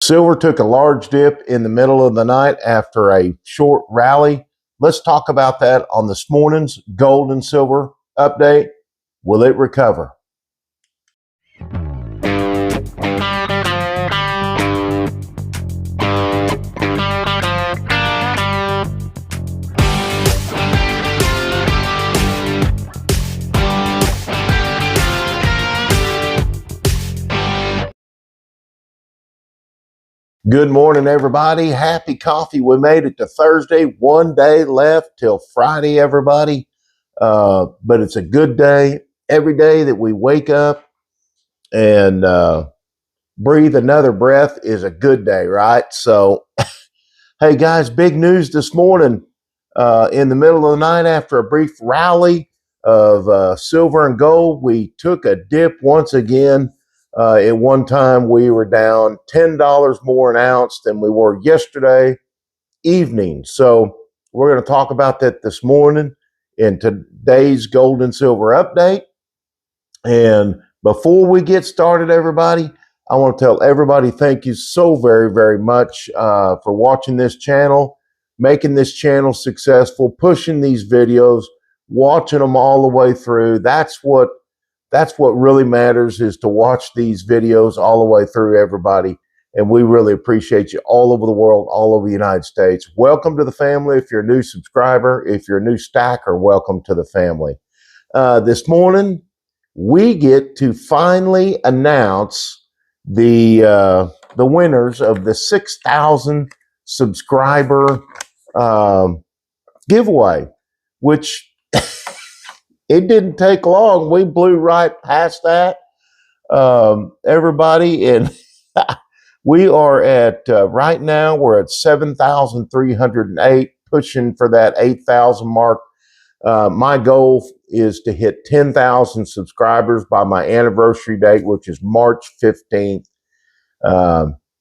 Silver took a large dip in the middle of the night after a short rally. Let's talk about that on this morning's gold and silver update. Will it recover? Good morning, everybody. Happy coffee. We made it to Thursday. One day left till Friday, everybody. But it's a good day. Every day that we wake up and breathe another breath is a good day, right? So, hey, guys, big news this morning. In the middle of the night, after a brief rally of silver and gold, we took a dip once again. At one time, we were down $10 more an ounce than we were yesterday evening. So we're going to talk about that this morning in today's gold and silver update. And before we get started, everybody, I want to tell everybody thank you so very, very much for watching this channel, making this channel successful, pushing these videos, watching them all the way through. That's what really matters, is to watch these videos all the way through, everybody. And we really appreciate you all over the world, all over the United States. Welcome to the family. If you're a new subscriber, if you're a new stacker, welcome to the family. This morning, we get to finally announce the winners of the 6,000 subscriber giveaway, which it didn't take long. We blew right past that, everybody. And we are at, right now, we're at 7,308, pushing for that 8,000 mark. My goal is to hit 10,000 subscribers by my anniversary date, which is March 15th.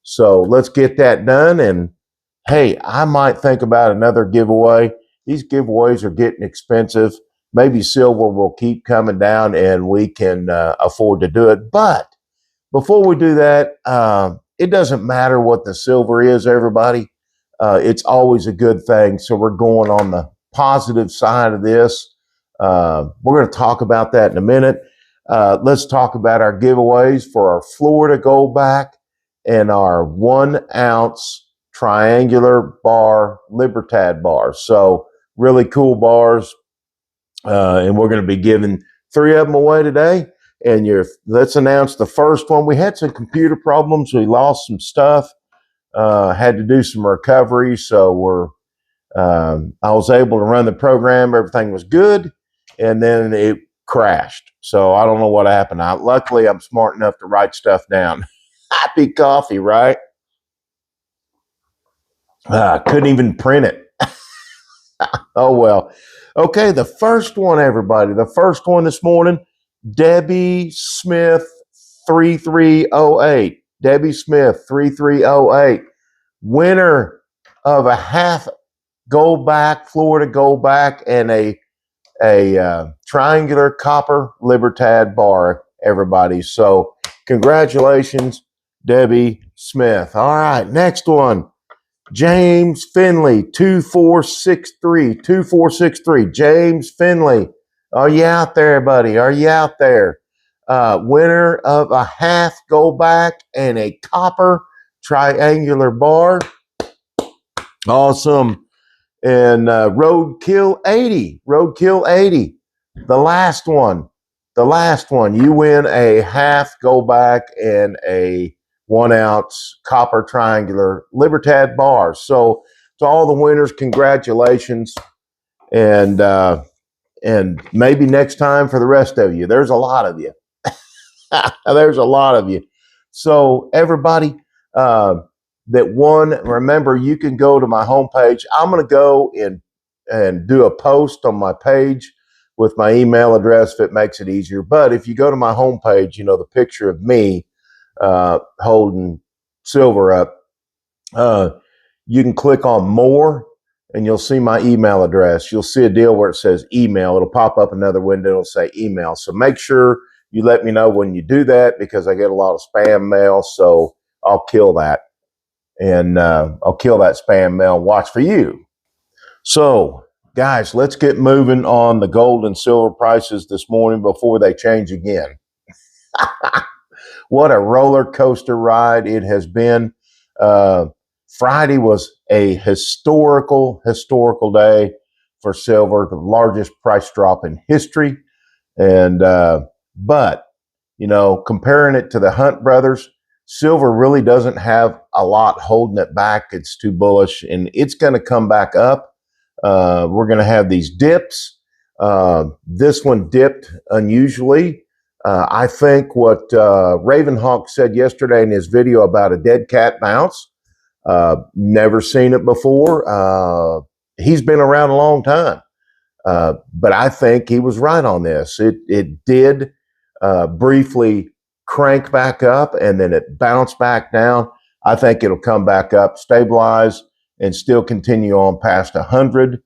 So let's get that done. And hey, I might think about another giveaway. These giveaways are getting expensive. Maybe silver will keep coming down and we can afford to do it. But before we do that, it doesn't matter what the silver is, everybody. It's always a good thing. So we're going on the positive side of this. We're going to talk about that in a minute. Let's talk about our giveaways for our Florida Goldback and our 1 ounce triangular bar Libertad bar. So really cool bars. And we're going to be giving 3 of them away today. And let's announce the first one. We had some computer problems. We lost some stuff. Had to do some recovery. So I was able to run the program. Everything was good. And then it crashed. So I don't know what happened. Luckily, I'm smart enough to write stuff down. Happy coffee, right? Couldn't even print it. Oh, well. Okay, the first one, everybody. The first one this morning, Debbie Smith 3308. Debbie Smith 3308. Winner of a half Goldback, Florida Goldback, and a triangular copper Libertad bar, everybody. So congratulations, Debbie Smith. All right, next one. James Finley, 2463, 2463. James Finley, are you out there, buddy? Are you out there? Winner of a half Goldback and a copper triangular bar. Awesome. And Roadkill 80, Roadkill 80, the last one. You win a half Goldback and a 1 ounce copper triangular Libertad bar. So to all the winners, congratulations. And maybe next time for the rest of you. There's a lot of you. There's a lot of you. So everybody that won, remember, you can go to my homepage. I'm going to go and do a post on my page with my email address if it makes it easier. But if you go to my homepage, the picture of me holding silver up, you can click on more and you'll see my email address. You'll see a deal where it says email. It'll pop up another window. It'll say email. So make sure you let me know when you do that, because I get a lot of spam mail. So I'll kill that. and I'll kill that spam mail and watch for you. So, guys, let's get moving on the gold and silver prices this morning before they change again. What a roller coaster ride it has been. Friday was a historical day for silver, the largest price drop in history. And, but, you know, comparing it to the Hunt brothers, silver really doesn't have a lot holding it back. It's too bullish, and it's going to come back up. We're going to have these dips. This one dipped unusually. I think what Ravenhawk said yesterday in his video about a dead cat bounce, never seen it before. He's been around a long time. But I think he was right on this. It did briefly crank back up, and then it bounced back down. I think it'll come back up, stabilize, and still continue on past 100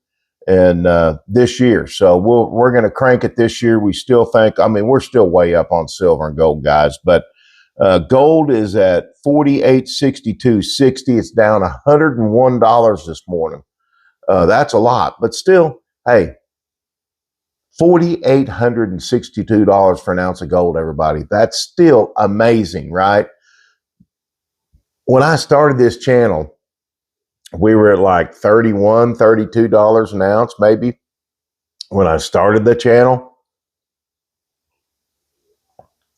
and this year. So we're going to crank it this year. We still think, I mean, we're still way up on silver and gold, guys, but gold is at $48.62.60. It's down $101 this morning. That's a lot, but still, hey, $4,862 for an ounce of gold, everybody. That's still amazing, right? When I started this channel, we were at like $31, $32 an ounce, maybe. When I started the channel,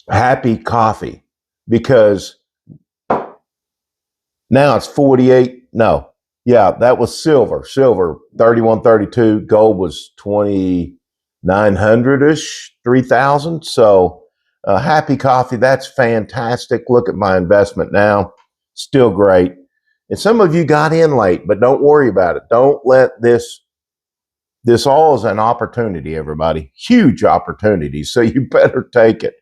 happy coffee, because now it's 48. No, yeah, that was silver. Silver, 31, 32. Gold was 2,900-ish, 3,000. So happy coffee. That's fantastic. Look at my investment now. Still great. And some of you got in late, but don't worry about it. Don't let this all is an opportunity, everybody. Huge opportunity. So you better take it.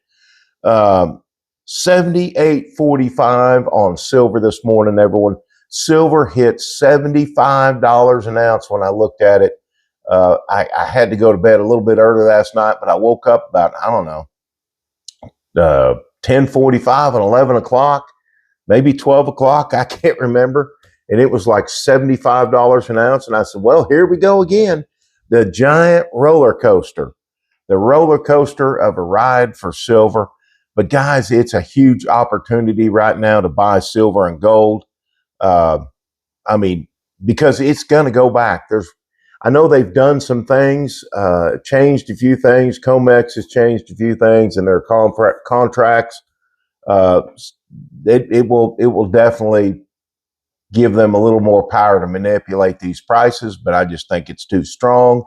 78.45 on silver this morning, everyone. Silver hit $75 an ounce when I looked at it. I had to go to bed a little bit early last night, but I woke up about, I don't know, 10:45 and 11 o'clock, maybe 12 o'clock. I can't remember. And it was like $75 an ounce. And I said, well, here we go again. The giant roller coaster, the roller coaster of a ride for silver. But guys, it's a huge opportunity right now to buy silver and gold. I mean, because it's going to go back. I know they've done some things, changed a few things. COMEX has changed a few things in their contracts. It will definitely give them a little more power to manipulate these prices, but I just think it's too strong.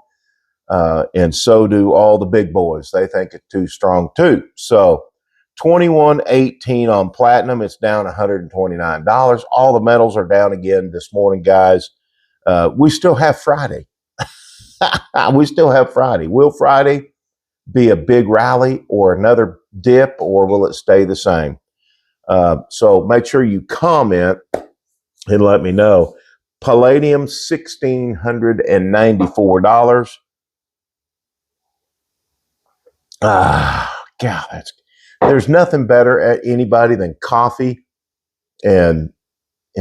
And so do all the big boys. They think it's too strong too. So 21.18 on platinum. It's down $129. All the metals are down again this morning, guys. We still have Friday. We still have Friday. Will Friday be a big rally or another dip, or will it stay the same? So make sure you comment and let me know. Palladium, $1,694. God, there's nothing better at anybody than coffee and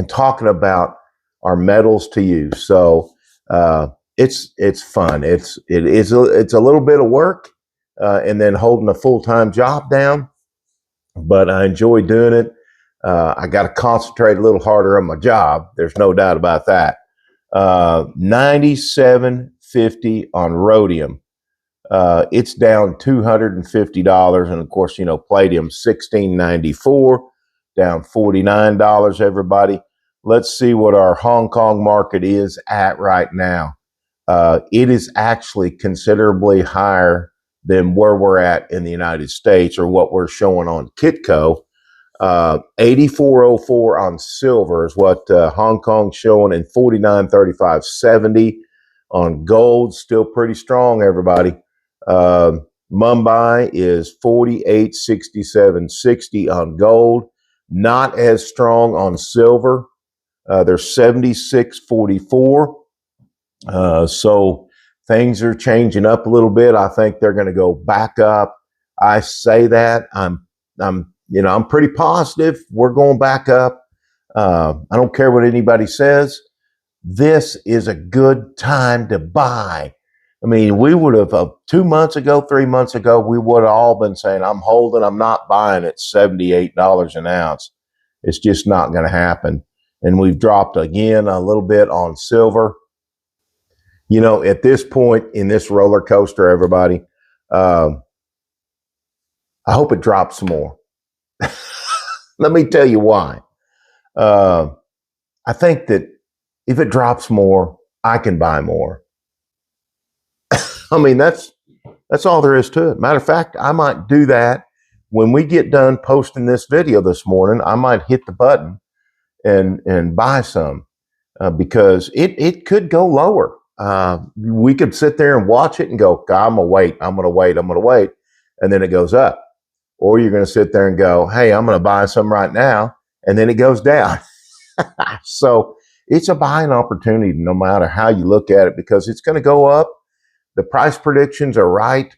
talking about our metals to you. So it's fun. It's a little bit of work and then holding a full-time job down, but I enjoy doing it. I got to concentrate a little harder on my job. There's no doubt about that. 97.50 on rhodium. It's down $250. And of course, you know, palladium, $16.94, down $49, everybody. Let's see what our Hong Kong market is at right now. It is actually considerably higher than where we're at in the United States, or what we're showing on Kitco. 84.04 on silver is what Hong Kong's showing, and 49.35.70 on gold. Still pretty strong, everybody. Mumbai is 48.67.60 on gold. Not as strong on silver. They're 76.44. So things are changing up a little bit. I think they're going to go back up. I say that I'm pretty positive we're going back up. I don't care what anybody says. This is a good time to buy. I mean, we would have 2 months ago, 3 months ago, we would have all been saying, I'm holding, I'm not buying at $78 an ounce. It's just not going to happen. And we've dropped again a little bit on silver. You know, at this point in this roller coaster, everybody, I hope it drops some more. Let me tell you why. I think that if it drops more, I can buy more. I mean, that's all there is to it. Matter of fact, I might do that when we get done posting this video this morning. I might hit the button and buy some because it could go lower. We could sit there and watch it and go, I'm gonna wait, and then it goes up. Or you're gonna sit there and go, hey, I'm gonna buy some right now, and then it goes down. So it's a buying opportunity no matter how you look at it, because it's going to go up. The price predictions are right.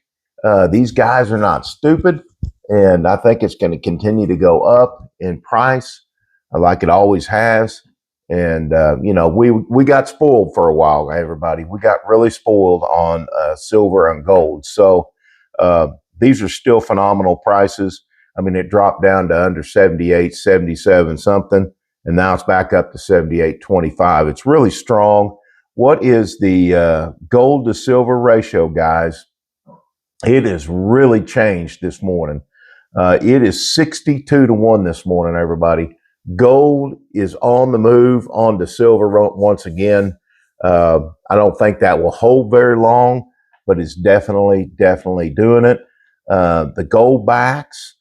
These guys are not stupid. And I think it's going to continue to go up in price like it always has. And, you know, we got spoiled for a while, everybody. We got really spoiled on silver and gold. So these are still phenomenal prices. I mean, it dropped down to under 78, 77 something. And now it's back up to 78.25. It's really strong. What is the gold to silver ratio, guys? It has really changed this morning. It is 62-1 this morning, everybody. Gold is on the move on to silver once again. I don't think that will hold very long, but it's definitely doing it. The gold backs,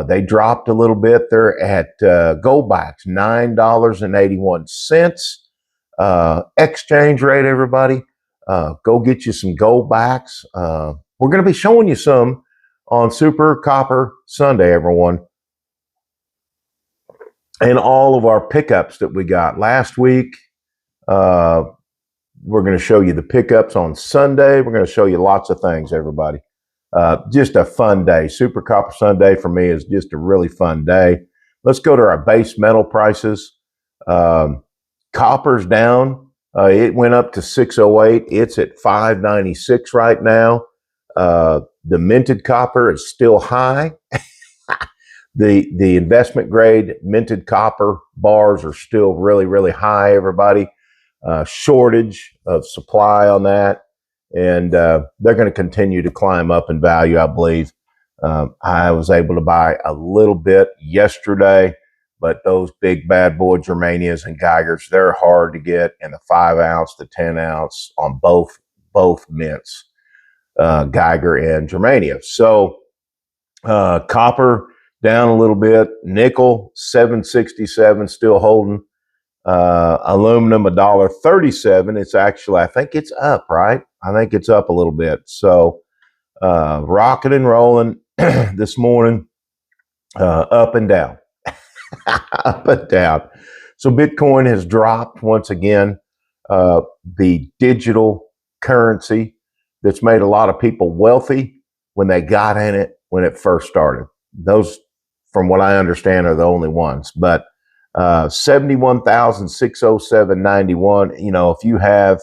they dropped a little bit. They're at gold backs, $9.81. Exchange rate, everybody. Go get you some gold backs. We're going to be showing you some on Super Copper Sunday, everyone. And all of our pickups that we got last week. We're going to show you the pickups on Sunday. We're going to show you lots of things, everybody. Just a fun day. Super Copper Sunday for me is just a really fun day. Let's go to our base metal prices. Copper's down. It went up to 608. It's at 596 right now. The minted copper is still high. The investment grade minted copper bars are still really high, everybody. Shortage of supply on that. And they're going to continue to climb up in value, I believe. I was able to buy a little bit yesterday, but those big bad boy Germanias and Geigers, they're hard to get in the 5 ounce, the 10 ounce on both mints, Geiger and Germania. So copper down a little bit, nickel 767 still holding. Aluminum $1.37. It's actually, I think it's up, right? I think it's up a little bit. So rocking and rolling this morning, up and down. Up and down. So Bitcoin has dropped once again. The digital currency that's made a lot of people wealthy when they got in it when it first started. Those, from what I understand, are the only ones. But 71,607.91. You know, if you have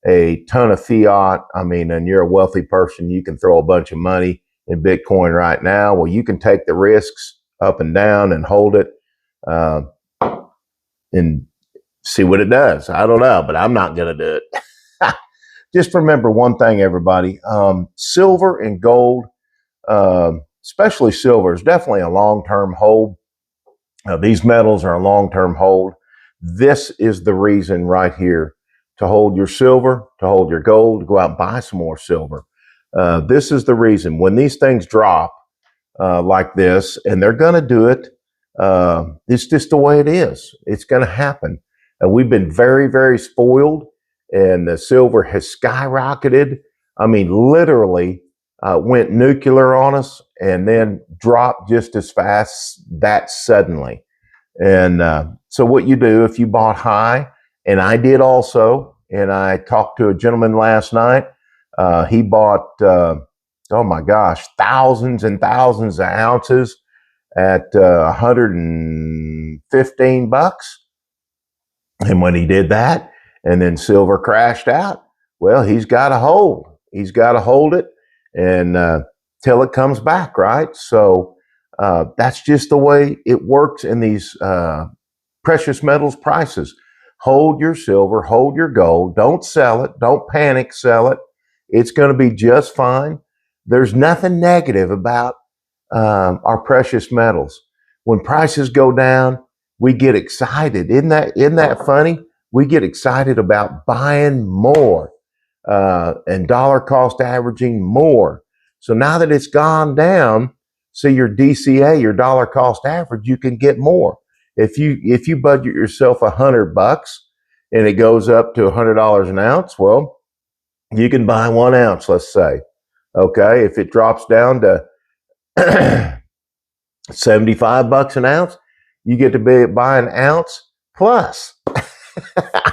a ton of fiat, I mean, and you're a wealthy person, you can throw a bunch of money in Bitcoin right now. Well, you can take the risks up and down and hold it and see what it does. I don't know, but I'm not going to do it. Just remember one thing, everybody. Silver and gold, especially silver, is definitely a long-term hold. These metals are a long-term hold. This is the reason right here to hold your silver, to hold your gold, to go out and buy some more silver. This is the reason. When these things drop like this, and they're going to do it, it's just the way it is. It's going to happen. And we've been very spoiled, and the silver has skyrocketed. I mean, literally went nuclear on us and then dropped just as fast that suddenly. And so what you do if you bought high, and I did also, and I talked to a gentleman last night, he bought, oh my gosh, thousands and thousands of ounces. at 115 bucks. And when he did that, and then silver crashed out, well, he's got to hold. He's got to hold it and till it comes back, right? So that's just the way it works in these precious metals prices. Hold your silver, hold your gold. Don't sell it. Don't panic sell it. It's going to be just fine. There's nothing negative about our precious metals. When prices go down, we get excited. Isn't that funny? We get excited about buying more and dollar cost averaging more. So now that it's gone down, so your DCA, your dollar cost average, you can get more. If you budget yourself $100 and it goes up to $100 an ounce, well, you can buy 1 ounce, let's say. Okay, if it drops down to $75 an ounce, you get to buy an ounce plus.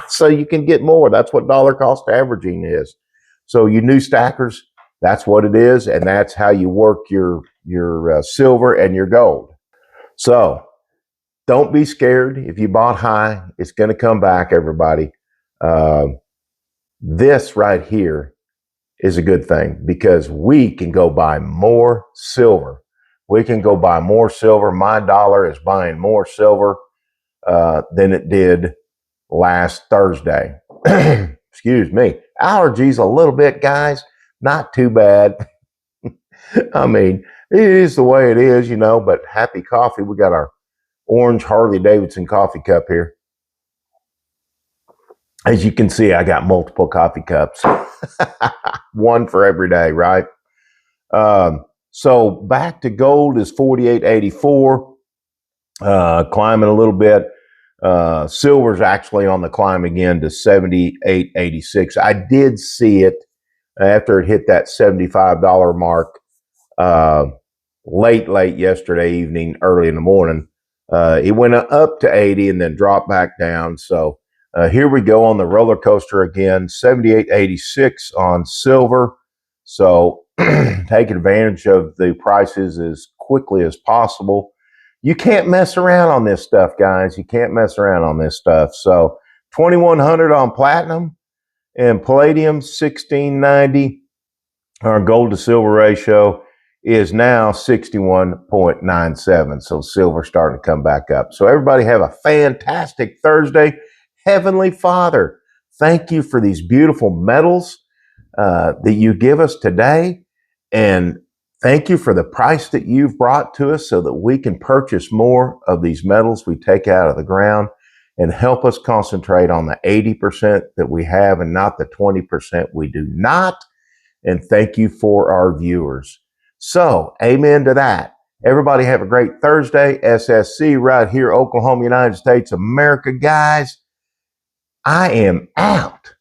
So you can get more. That's what dollar cost averaging is. So you new stackers, that's what it is, and that's how you work your silver and your gold. So don't be scared. If you bought high, it's going to come back, everybody. This right here is a good thing because we can go buy more silver. We can go buy more silver. My dollar is buying more silver than it did last Thursday. Excuse me. Allergies a little bit, guys. Not too bad. I mean, it is the way it is, but happy coffee. We got our orange Harley Davidson coffee cup here. As you can see, I got multiple coffee cups. One for every day, right? So back to gold is 48.84, climbing a little bit. Silver's actually on the climb again to 78.86. I did see it after it hit that $75 mark late yesterday evening, early in the morning. It went up to 80 and then dropped back down. So here we go on the roller coaster again, 78.86 on silver. So take advantage of the prices as quickly as possible. You can't mess around on this stuff, guys. You can't mess around on this stuff. So 2,100 on platinum and palladium, 1690. Our gold to silver ratio is now 61.97. So silver starting to come back up. So everybody have a fantastic Thursday. Heavenly Father, thank you for these beautiful metals that you give us today. And thank you for the price that you've brought to us so that we can purchase more of these metals we take out of the ground and help us concentrate on the 80% that we have and not the 20% we do not. And thank you for our viewers. So, amen to that. Everybody have a great Thursday. SSC right here, Oklahoma, United States, America, guys. I am out.